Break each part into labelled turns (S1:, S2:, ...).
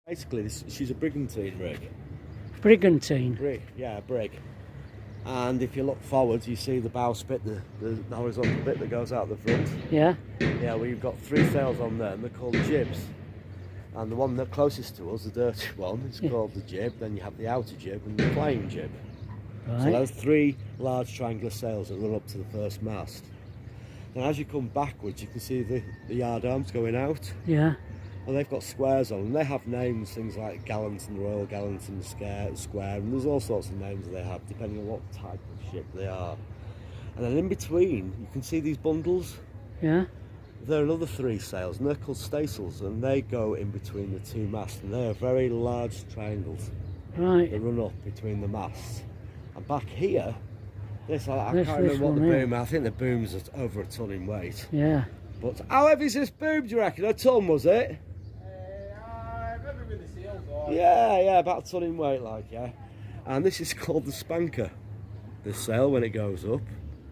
S1: Basically, she's a brigantine rig.
S2: Brigantine?
S1: Brig, yeah, a brig. And if you look forwards, you see the bowsprit, the horizontal bit that goes out the front.
S2: Yeah.
S1: Yeah, well, you've got 3 sails on there, and they're called jibs. And the one that's closest to us, the dirty one, is called the jib. Then you have the outer jib and the flying jib.
S2: Right.
S1: So those 3 large triangular sails that run up to the first mast. And as you come backwards, you can see the yard arms going out.
S2: Yeah.
S1: And they've got squares on, and they have names, things like Gallanton, Royal Gallanton Square, and there's all sorts of names they have, depending on what type of ship they are. And then in between, you can see these bundles.
S2: Yeah.
S1: There are another 3 sails, and they're called staysails, and they go in between the 2 masts, and they're very large triangles.
S2: Right.
S1: They run up between the masts. And back here, I can't
S2: This
S1: remember what the
S2: one here.
S1: boom, I think the boom's over a ton in weight.
S2: Yeah.
S1: But how heavy is this boom, do you reckon? A ton, was it? Yeah, about a ton in weight, like, yeah. And this is called the spanker, this sail, when it goes up.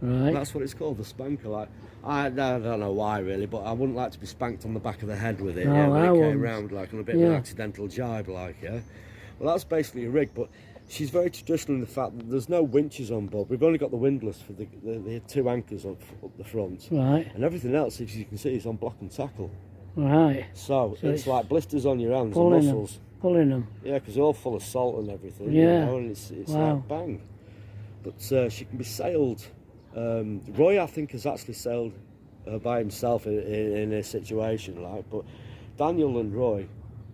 S2: Right.
S1: That's what it's called, the spanker. Like, I don't know why, really, but I wouldn't like to be spanked on the back of the head with it,
S2: No,
S1: yeah, when
S2: I
S1: it
S2: wouldn't.
S1: came round, like, on a bit of an accidental jibe, like, yeah. Well, that's basically a rig, but she's very traditional in the fact that there's no winches on board. We've only got the windlass for the 2 anchors up the front.
S2: Right.
S1: And everything else, as you can see, is on block and tackle.
S2: Right.
S1: So it's like blisters on your hands and
S2: Pulling
S1: muscles.
S2: Pulling them.
S1: Yeah, because they're all full of salt and everything.
S2: Yeah.
S1: You know, and it's
S2: Wow.
S1: like bang. But she can be sailed. Roy, I think, has actually sailed by himself in a situation like. But Daniel and Roy,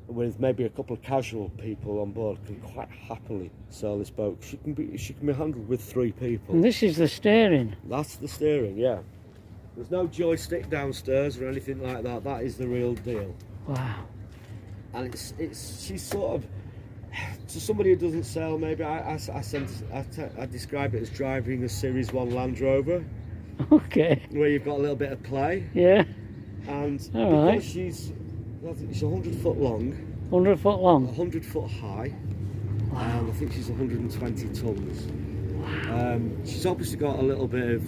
S1: with maybe a couple of casual people on board, can quite happily sail this boat. She can be handled with 3 people.
S2: And this is the steering.
S1: That's the steering. Yeah. There's no joystick downstairs or anything like that. That is the real deal.
S2: Wow.
S1: And she's sort of, to somebody who doesn't sail, maybe I describe it as driving a Series 1 Land Rover,
S2: Okay.
S1: where you've got a little bit of play.
S2: Yeah.
S1: And
S2: All
S1: because
S2: right.
S1: she's 100 foot long,
S2: 100 foot long.
S1: 100 foot high,
S2: Wow.
S1: and I think she's 120 tons. She's obviously got a little bit of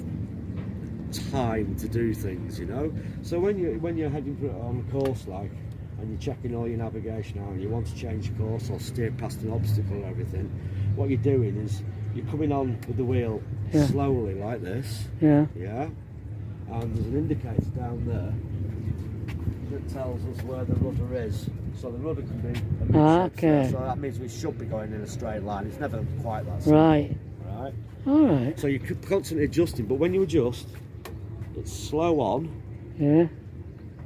S1: time to do things, you know. So when you're heading for it on a course, like, and you're checking all your navigation out and you want to change course or steer past an obstacle and everything, what you're doing is you're coming on with the wheel slowly like this, and there's an indicator down there that tells us where the rudder is. So the rudder can be
S2: okay.
S1: so that means we should be going in a straight line. It's never quite that simple.
S2: Right. All right.
S1: So you're constantly adjusting, but when you adjust, it's slow on,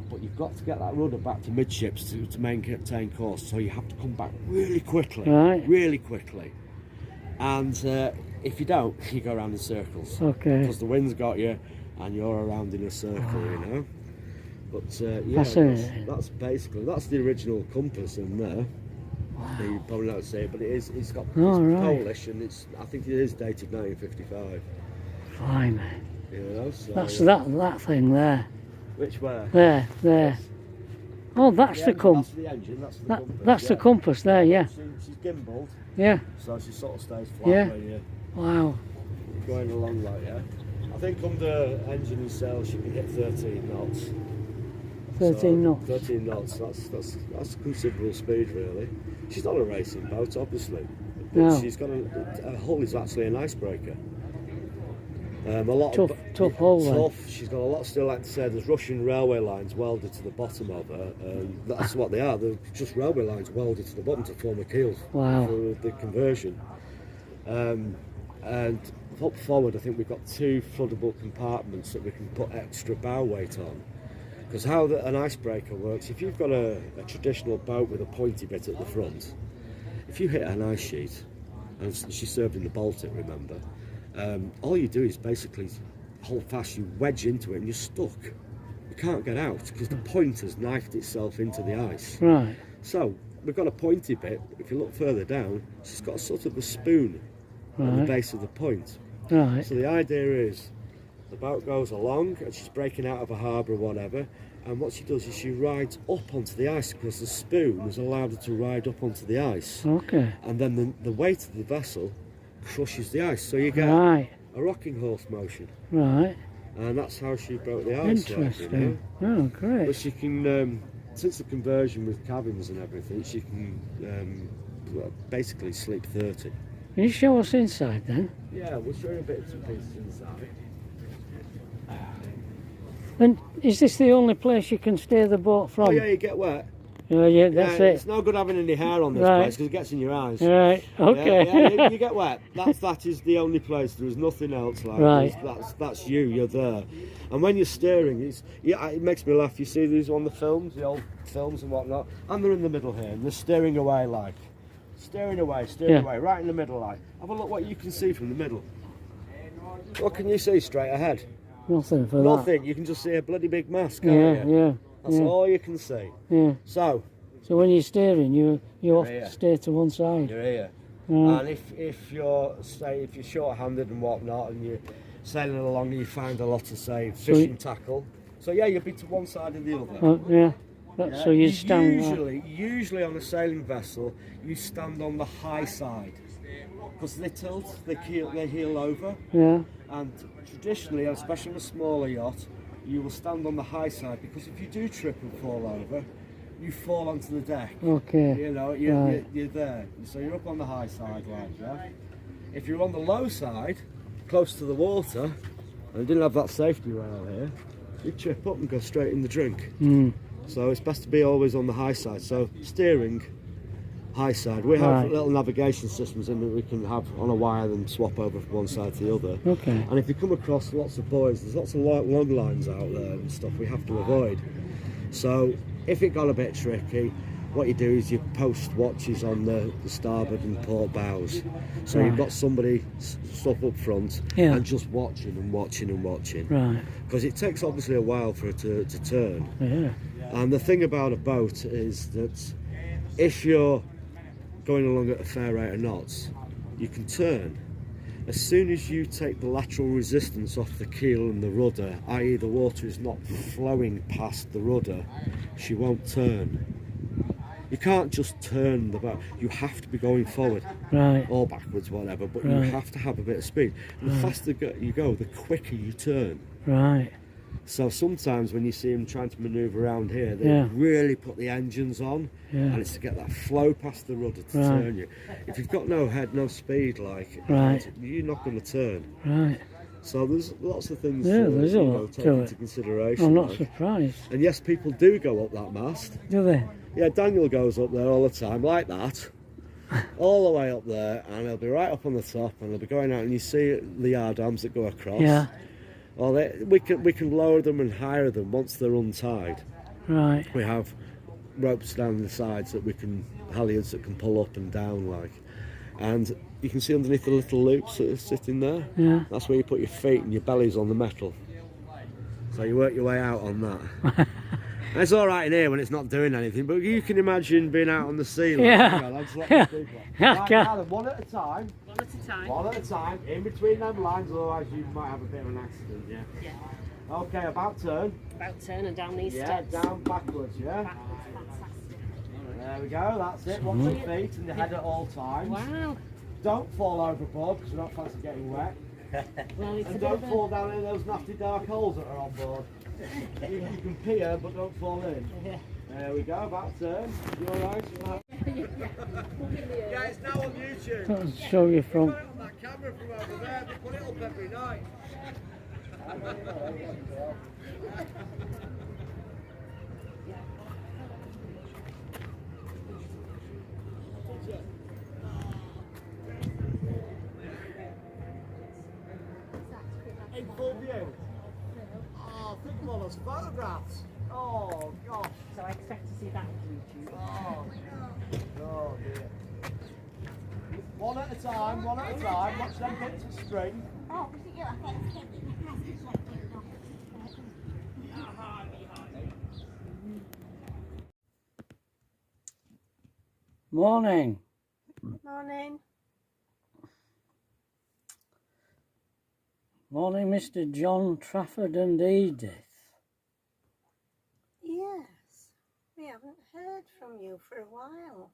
S1: but you've got to get that rudder back to midships to maintain course, so you have to come back really quickly, and if you don't, you go around in circles, because the wind's got you and you're around in a circle, you know. But yeah, that's basically, that's the original compass in there. You probably don't see it, but it's Polish, and I think it is dated 1955.
S2: Blimey.
S1: You know, so
S2: That's that thing there.
S1: Which way?
S2: There. Oh, that's the compass.
S1: That's the engine. That's the compass.
S2: That's the compass there. Yeah.
S1: She's gimbaled.
S2: Yeah.
S1: So she sort of stays flat when you're
S2: Wow.
S1: going along like I think under engine and sail she can hit 13 knots.
S2: 13 knots.
S1: 13 knots. That's considerable speed, really. She's not a racing boat, obviously. But
S2: No.
S1: she's got a hull is actually an icebreaker.
S2: Tough hull.
S1: Tough. She's got a lot still, like to say, there's Russian railway lines welded to the bottom of her, and that's what they are. They're just railway lines welded to the bottom to form a keel
S2: Wow.
S1: for the conversion. And up forward, I think we've got 2 floodable compartments that we can put extra bow weight on. Because how an icebreaker works, if you've got a traditional boat with a pointy bit at the front, if you hit an ice sheet, and she served in the Baltic, remember, all you do is basically hold fast, you wedge into it and you're stuck. You can't get out because the point has knifed itself into the ice.
S2: Right.
S1: So we've got a pointy bit. If you look further down, she's got a sort of a spoon at the base of the point.
S2: Right.
S1: So the idea is the boat goes along and she's breaking out of a harbour or whatever, And what she does is she rides up onto the ice because the spoon has allowed her to ride up onto the ice.
S2: Okay.
S1: And then the weight of the vessel crushes the ice, so you get
S2: Right.
S1: a rocking horse motion.
S2: Right.
S1: And that's how she broke the ice.
S2: Interesting.
S1: Like, you know?
S2: Oh, great.
S1: But she can, since the conversion with cabins and everything, she can basically sleep 30.
S2: Can you show us inside then?
S1: Yeah, we'll show you a bit of pieces inside.
S2: And is this the only place you can steer the boat from?
S1: Oh yeah, you get wet.
S2: Oh, yeah, that's
S1: Yeah,
S2: it.
S1: it's no good having any hair on this
S2: Right.
S1: place because it gets in your eyes.
S2: Right, okay.
S1: Yeah, you get wet. That is the only place. There is nothing else like
S2: Right.
S1: that's you. You're there, and when you're steering, it makes me laugh. You see these on the films, the old films and whatnot, and they're in the middle here, and they're steering away, steering away, right in the middle, like. Have a look what you can see from the middle. What can you see straight ahead?
S2: Nothing for
S1: Nothing. You can just see a bloody big mast,
S2: that.
S1: can't you?
S2: Yeah,
S1: That's
S2: yeah,
S1: all you can see.
S2: yeah.
S1: So
S2: So when you're steering, you have
S1: Yeah.
S2: to steer to one side.
S1: you're here.
S2: Right.
S1: And if you're short-handed and whatnot, and you're sailing along, and you find a lot of fishing tackle. So yeah, you'll be to one side or the other.
S2: Oh, yeah.
S1: Yeah.
S2: So you stand.
S1: Usually on a sailing vessel, you stand on the high side because they tilt, they heel over,
S2: Yeah.
S1: and traditionally, especially on a smaller yacht, you will stand on the high side because if you do trip and fall over, you fall onto the deck.
S2: Okay.
S1: You know,
S2: Right.
S1: you're there. So you're up on the high side, like, yeah? If you're on the low side, close to the water, and didn't have that safety rail here, you'd trip up and go straight in the drink.
S2: Mm.
S1: So it's best to be always on the high side. So steering, high side. We have
S2: Right.
S1: little navigation systems in that we can have on a wire and swap over from one side to the other.
S2: Okay.
S1: And if you come across lots of buoys, there's lots of long lines out there and stuff we have to avoid. So if it got a bit tricky, what you do is you post watches on the starboard and port bows. So you've
S2: Right.
S1: got somebody stuck up front
S2: Yeah.
S1: and just watching and watching and watching.
S2: Right.
S1: Because it takes obviously a while for it to turn.
S2: Yeah.
S1: And the thing about a boat is that if you're going along at a fair rate of knots, you can turn. As soon as you take the lateral resistance off the keel and the rudder, i.e. the water is not flowing past the rudder, she won't turn. You can't just turn the boat, you have to be going forward
S2: Right.
S1: or backwards, whatever, but you
S2: Right.
S1: have to have a bit of speed. And the faster you go, the quicker you turn.
S2: Right.
S1: So sometimes when you see them trying to manoeuvre around here, they
S2: Yeah.
S1: really put the engines on,
S2: Yeah.
S1: and it's to get that flow past the rudder to
S2: Right.
S1: turn you. If you've got no head, no speed, like,
S2: Right.
S1: you're not going to turn.
S2: Right.
S1: So there's lots of things
S2: Yeah,
S1: to
S2: there's a lot
S1: take
S2: to
S1: into
S2: it.
S1: consideration.
S2: I'm not
S1: like.
S2: surprised.
S1: And yes, people do go up that mast.
S2: Do they?
S1: Yeah, Daniel goes up there all the time like that, all the way up there, and he'll be right up on the top, and he'll be going out, and you see the yard arms that go across.
S2: Yeah.
S1: Well, we can lower them and hire them once they're untied.
S2: Right.
S1: We have ropes down the sides that halyards that can pull up and down, like, and you can see underneath the little loops that are sitting there.
S2: Yeah.
S1: That's where you put your feet and your belly's on the metal. So you work your way out on that. And it's all right in here when it's not doing anything, but you can imagine being out on the sea. Like,
S2: Yeah.
S1: you know, that's what the people are.
S2: Yeah,
S1: Right,
S2: can.
S1: Alan, one at a time.
S3: One at a time.
S1: One at a time. In between them lines, otherwise you might have a bit of an accident. Yeah.
S3: Yeah.
S1: Okay, about turn.
S3: About turn and down these
S1: Yeah,
S3: steps.
S1: down backwards, yeah.
S3: Backwards, fantastic.
S1: There we go, that's it. Watch your feet and your head at all times.
S3: Wow.
S1: Don't fall overboard because you don't fancy getting wet.
S3: Well, it's a
S1: And
S3: bit
S1: don't
S3: of a...
S1: fall down in those nasty dark holes that are on board. You can peer, but don't fall in.
S3: Yeah.
S1: There we go, about turn. You alright? Yeah, it's now on YouTube.
S2: I'll show you from.
S1: Put it on that camera from over there, they put it up every night. In full view. Oh, think of all those photographs. Oh, gosh.
S3: So I expect to see that on YouTube.
S1: Oh dear. One at a time, one at a time. Watch them bits of string.
S2: Morning.
S3: Morning.
S2: Morning, Mr. John Trafford and Edith.
S3: haven't heard from you for a while.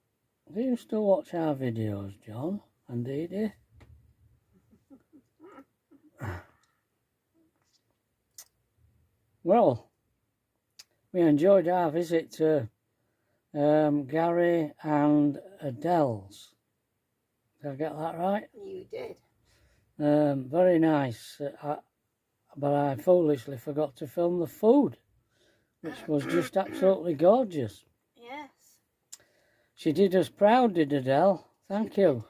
S2: Do you still watch our videos, John and Dee Dee? Well, we enjoyed our visit to Gary and Adele's. Did I get that right?
S3: You did.
S2: Very nice. But I foolishly forgot to film the food, which was just absolutely gorgeous.
S3: Yes.
S2: She did us proud, did Adele. Thank you.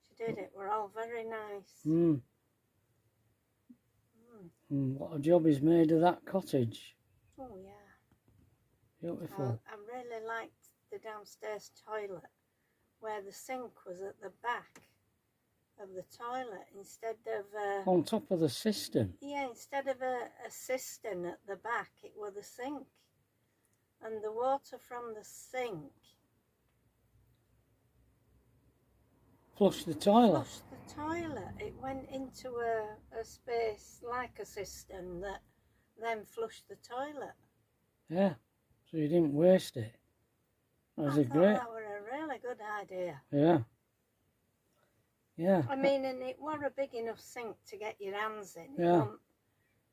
S3: She did. It were all very nice.
S2: Mm. What a job is made of that cottage.
S3: Oh, yeah.
S2: Beautiful.
S3: I really liked the downstairs toilet where the sink was at the back of the toilet instead of
S2: On top of the cistern.
S3: yeah, instead of a cistern at the back, it was the sink, and the water from the sink
S2: Flush the toilet.
S3: flushed the toilet. It went into a space like a cistern that then flushed the toilet.
S2: Yeah. So you didn't waste it. That was a great.
S3: That were a really good idea.
S2: Yeah. Yeah.
S3: I mean, and it were a big enough sink to get your hands in.
S2: Yeah.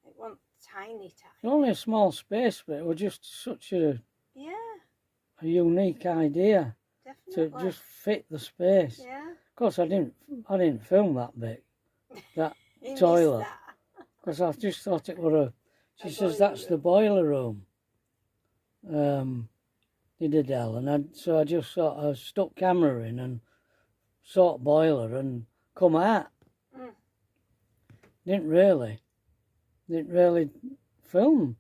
S3: It wasn't tiny.
S2: It's only a small space, but it was just such a
S3: Yeah,
S2: unique idea to
S3: definitely.
S2: just fit the space.
S3: Yeah.
S2: Of course, I didn't film that bit, that
S3: You missed
S2: toilet,
S3: that.
S2: because I just thought it were a. She
S3: A
S2: says
S3: boiler
S2: that's the
S3: room.
S2: boiler room. Did Adele, and so I just sort of stuck camera in and sort boiler and come out.
S3: Mm.
S2: Didn't really film.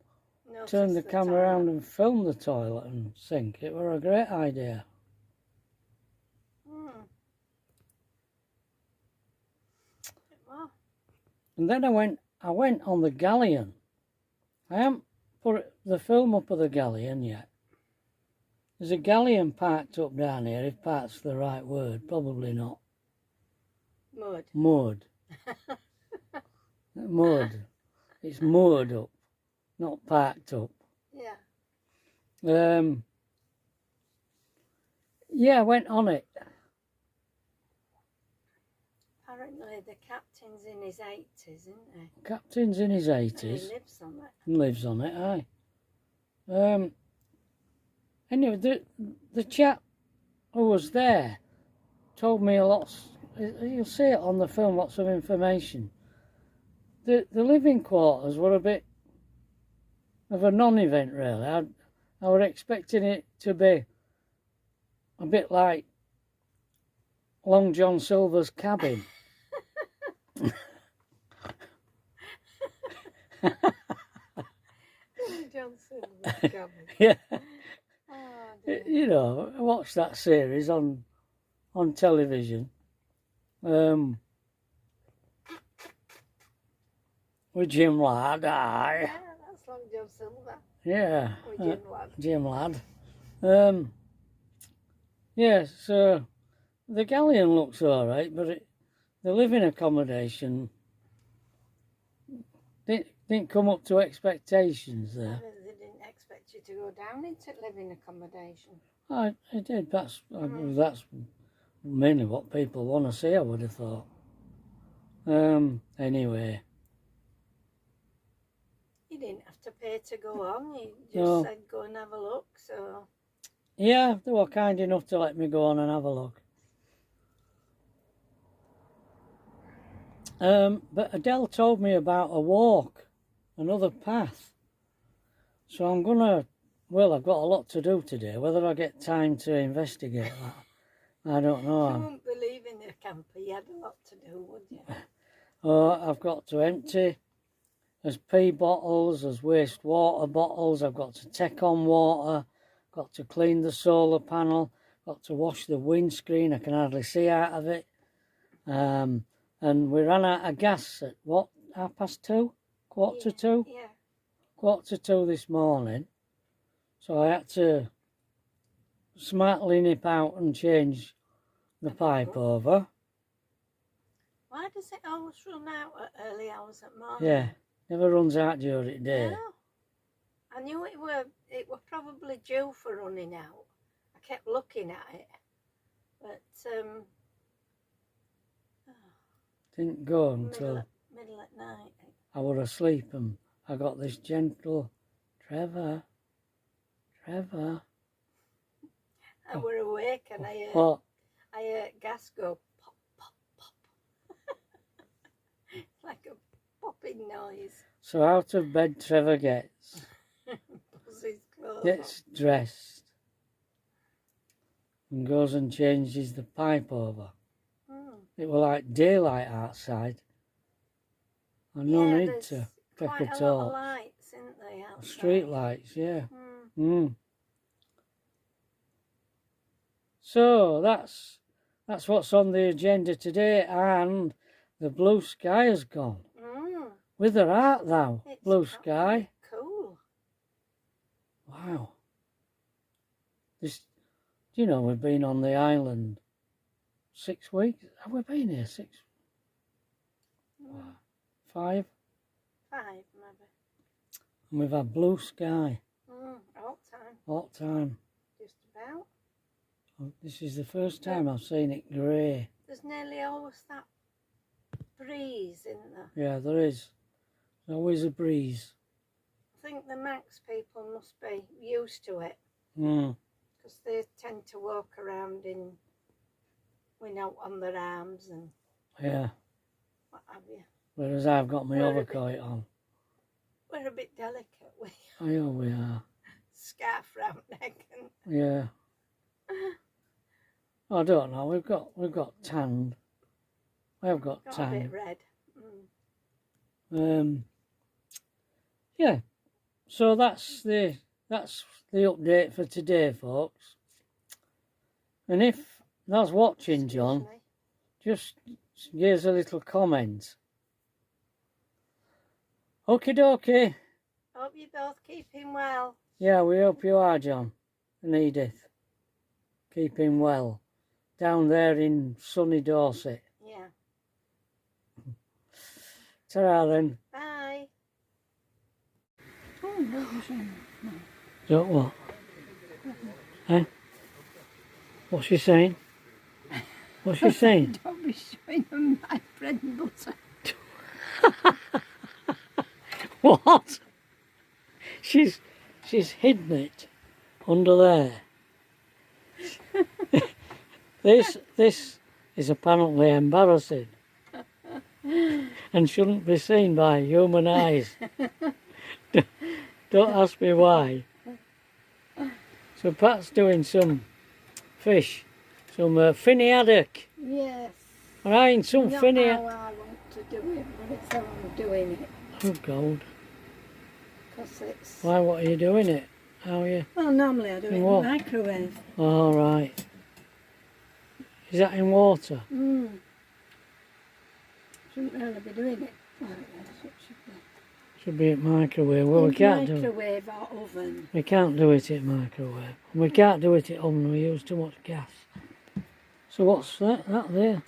S3: Noticed
S2: Turn the camera
S3: toilet.
S2: around and film the toilet and sink. It were a great idea.
S3: Mm. Well,
S2: And then I went on the galleon. I haven't put the film up of the galleon yet. There's a galleon parked up down here, if parked's the right word, probably not.
S3: mud.
S2: Moored. Moored. It's moored up, not parked up.
S3: Yeah.
S2: Yeah, I went on it.
S3: Apparently the captain's in his 80s, isn't he?
S2: Captain's in his
S3: And
S2: 80s.
S3: he lives on it.
S2: And lives on it, aye. Anyway, the chap who was there told me a lot. You'll see it on the film, lots of information. The living quarters were a bit of a non-event, really. I was expecting it to be a bit like Long John Silver's cabin.
S3: John Silver's cabin.
S2: Yeah.
S3: Oh, dear.
S2: You know, I watched that series on television. With Jim Ladd, aye.
S3: Yeah, that's Long John Silver.
S2: Yeah,
S3: With Jim Ladd.
S2: Jim Ladd. Yeah, so the galleon looks all right, but the living accommodation didn't come up to expectations there.
S3: They didn't expect you to go down into living accommodation.
S2: I did. That's mainly what people want to see, I would have thought. Anyway.
S3: You didn't have to pay to go on. You just
S2: No.
S3: said go and have a look. So
S2: Yeah, they were kind enough to let me go on and have a look. But Adele told me about a walk, another path. So I'm gonna, well, I've got a lot to do today. Whether I get time to investigate that, I don't
S3: you
S2: know.
S3: wouldn't believe in the camper. You had a lot to do, would you?
S2: I've got to empty. There's pee bottles, there's wastewater bottles. I've got to take on water. Got to clean the solar panel. Got to wash the windscreen. I can hardly see out of it. And we ran out of gas at what? 2:30? Quarter to 2?
S3: Yeah.
S2: 1:45 this morning. So I had to smartly nip out and change the pipe over.
S3: Why does it always run out at early hours at morning?
S2: Yeah, never runs out during the day.
S3: No. I knew it were probably due for running out. I kept looking at it, but
S2: Didn't go until
S3: middle at night.
S2: I was asleep and I got this gentle, Trevor.
S3: I were awake and I
S2: What?
S3: heard gas go pop, pop, pop. Like a popping noise.
S2: So out of bed Trevor gets.
S3: Pulls his clothes
S2: Gets dressed and goes and changes the pipe over. It was like daylight outside. And no need
S3: there's
S2: to take
S3: quite
S2: a
S3: a lot of
S2: torch.
S3: lights, isn't there, outside?
S2: Street lights, yeah.
S3: Mm.
S2: So that's what's on the agenda today, and the blue sky has gone. Whither art thou,
S3: It's
S2: blue
S3: quite
S2: sky?
S3: Cool.
S2: Wow. This, do you know we've been on the island 6 weeks? Have we been here 6? 5?
S3: 5 maybe.
S2: And we've had blue sky
S3: All time.
S2: all the time.
S3: Just about.
S2: Oh, this is the first time I've seen it grey.
S3: There's nearly always that breeze, isn't there?
S2: Yeah, there is. There's always a breeze.
S3: I think the Manx people must be used to it
S2: Mm.
S3: because they tend to walk around on their arms and
S2: Yeah.
S3: what have you.
S2: Whereas I've got my
S3: We're a
S2: overcoat on.
S3: We're a bit delicate with
S2: I know we are.
S3: scarf round neck and
S2: Yeah. I don't know. We've got tanned. We have got
S3: got a
S2: tanned.
S3: bit red. Mm.
S2: Yeah. So that's the update for today, folks. And if that's watching, John,
S3: Excuse me.
S2: just give us a little comment. Okie dokie.
S3: Hope you both keeping well.
S2: Yeah, we hope you are, John and Edith. Keeping well. Down there in sunny Dorset.
S3: Yeah.
S2: Ta-ra then.
S3: Bye.
S2: So what? Eh? What's she saying? What's she saying?
S3: Don't be showing them my bread and butter.
S2: What? She's hidden it under there. This is apparently embarrassing and shouldn't be seen by human eyes. Don't ask me why. So Pat's doing some fish, some finny haddock.
S3: Yes.
S2: Right, some
S3: Not
S2: finny.
S3: how I want to do it, but it's how I'm doing it.
S2: Oh God!
S3: Because it's...
S2: Why? What are you doing it? How are you?
S3: Well, normally I do it in the
S2: What?
S3: microwave.
S2: All right. Is that in water?
S3: Shouldn't really be doing it like this. It should be
S2: Should be at microwave. Well, we can't do it.
S3: microwave or oven.
S2: We can't do it at microwave. We can't do it at oven. We use too much gas. So what's that? That there?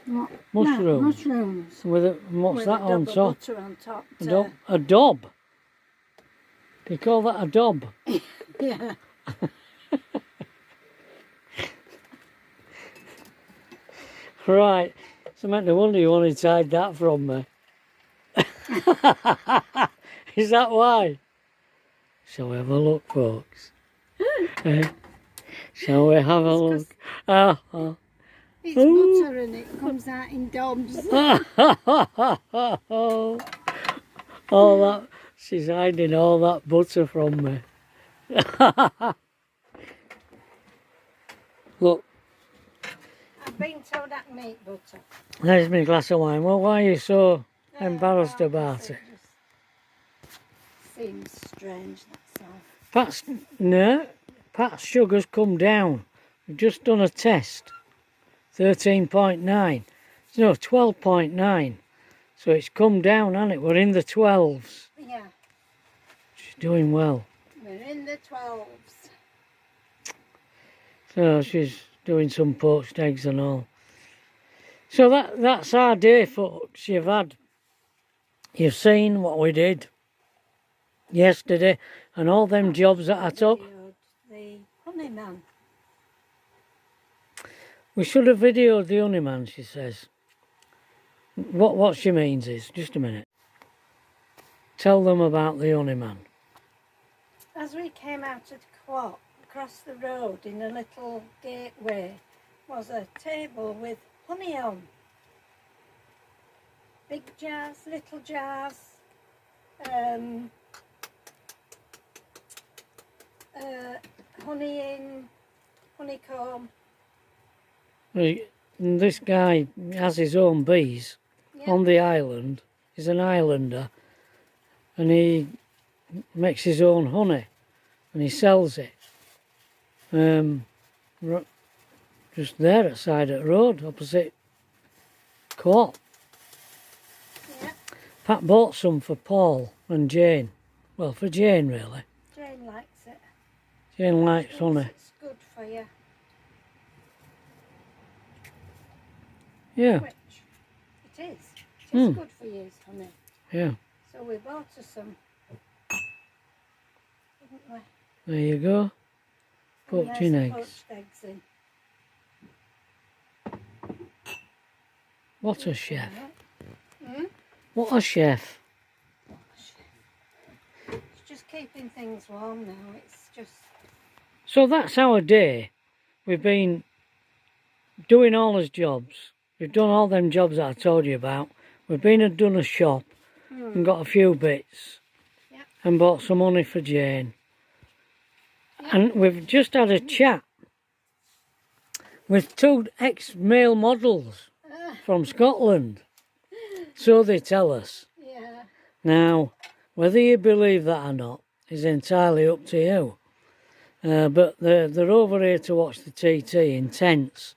S3: What?
S2: Mushrooms.
S3: No, mushrooms.
S2: With a, what's
S3: With
S2: that
S3: a
S2: on
S3: double
S2: top?
S3: butter on top.
S2: A dob. A dob. Do you call that a dob?
S3: Yeah.
S2: Right. So I meant to wonder you wanted to hide that from me. Is that why? Shall we have a look, folks? Shall we have a look?
S3: It's butter and it comes out in dobs.
S2: All that, she's hiding all that butter from me. Look,
S3: I've been told that meat butter.
S2: there's my glass of wine. Well, why are you so embarrassed about it?
S3: Just seems strange, that's all.
S2: Pat's sugar's come down. We've just done a test. 13.9. No, 12.9. So it's come down, hasn't it? We're in the 12s.
S3: Yeah,
S2: She's doing well.
S3: we're in the 12s.
S2: So she's doing some poached eggs and all. So that's our day, folks. You've seen what we did. yesterday, and all them jobs that I took.
S3: Videoed the honeyman.
S2: We should have videoed the honeyman, she says. What she means is, just a minute. Tell them about the honeyman.
S3: As we came out of the co-op, across the road in a little gateway was a table with honey on. Big jars, little jars, honey in, honeycomb.
S2: And this guy has his own bees
S3: Yeah.
S2: on the island. He's an islander, and he makes his own honey, and he sells it. Just there at side of the road, opposite co-op.
S3: Yeah,
S2: Pat bought some for Paul and Jane. Well, for Jane really.
S3: Jane likes it.
S2: Jane likes
S3: Thinks
S2: honey.
S3: It's good for you.
S2: Yeah,
S3: Which it is. It is
S2: Hmm.
S3: good for you, honey.
S2: yeah.
S3: So we bought her some. Didn't we?
S2: There you go.
S3: And
S2: Poached
S3: there's the
S2: eggs.
S3: poached eggs in.
S2: What a chef.
S3: Hmm?
S2: What a chef.
S3: It's just keeping things warm now. It's just.
S2: So that's our day. We've been doing all his jobs. We've done all them jobs that I told you about. We've been and done a shop and got a few bits.
S3: Yep.
S2: And bought some honey for Jane. And we've just had a chat with two ex-male models from Scotland. So they tell us.
S3: Yeah.
S2: Now, whether you believe that or not is entirely up to you. But they're over here to watch the TT in tents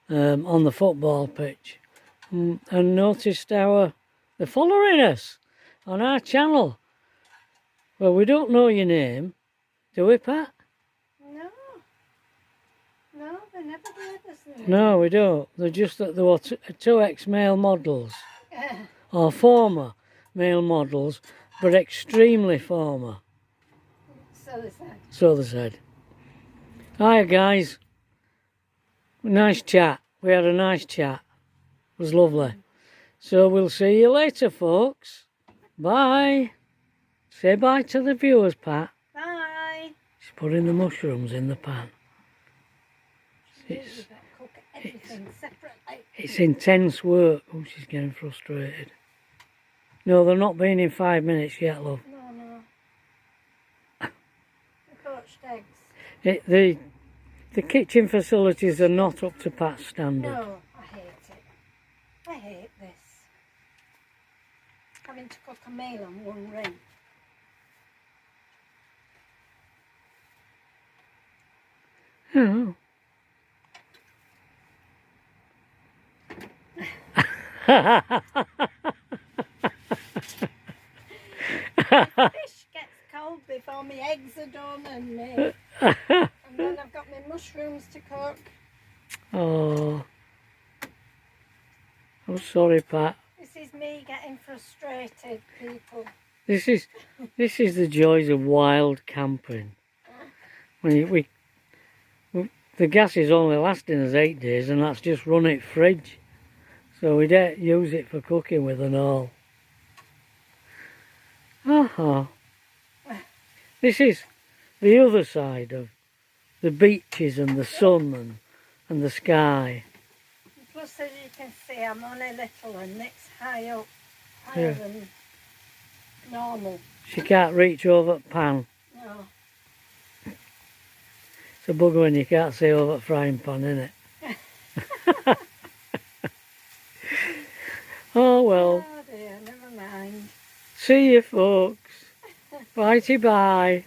S2: on the football pitch, and noticed they're following us on our channel. Well, we don't know your name, do we, Pat?
S3: No. No, they never gave us the name.
S2: No, we don't. They're just that there were two ex-male models, or former male models, but extremely former.
S3: So they said.
S2: So they said. Hiya guys. Nice chat. We had a nice chat. It was lovely. So we'll see you later, folks. Bye. Say bye to the viewers, Pat.
S3: Bye.
S2: She's putting the mushrooms in the pan.
S3: You've got to cook everything separately.
S2: It's intense work. Oh, she's getting frustrated. No, they're not being in 5 minutes yet, love.
S3: No. The poached eggs.
S2: The kitchen facilities are not up to Pat's standard.
S3: No, I hate it. I hate this. Having to cook a meal on one ring.
S2: Oh.
S3: Fish gets cold before my eggs are done and then I've got my mushrooms to cook.
S2: Oh. I'm sorry, Pat.
S3: This is me getting frustrated, people.
S2: This is the joys of wild camping. When the gas is only lasting us 8 days, and that's just run it fridge. So we don't use it for cooking with and all. This is the other side of the beaches and the sun and the sky.
S3: Plus, as you can see, I'm only little and it's higher than normal.
S2: She can't reach over the pan.
S3: No.
S2: It's a bugger when you can't see over the frying pan, isn't it? Oh well.
S3: Oh dear, never mind.
S2: See you folks. Bye-bye.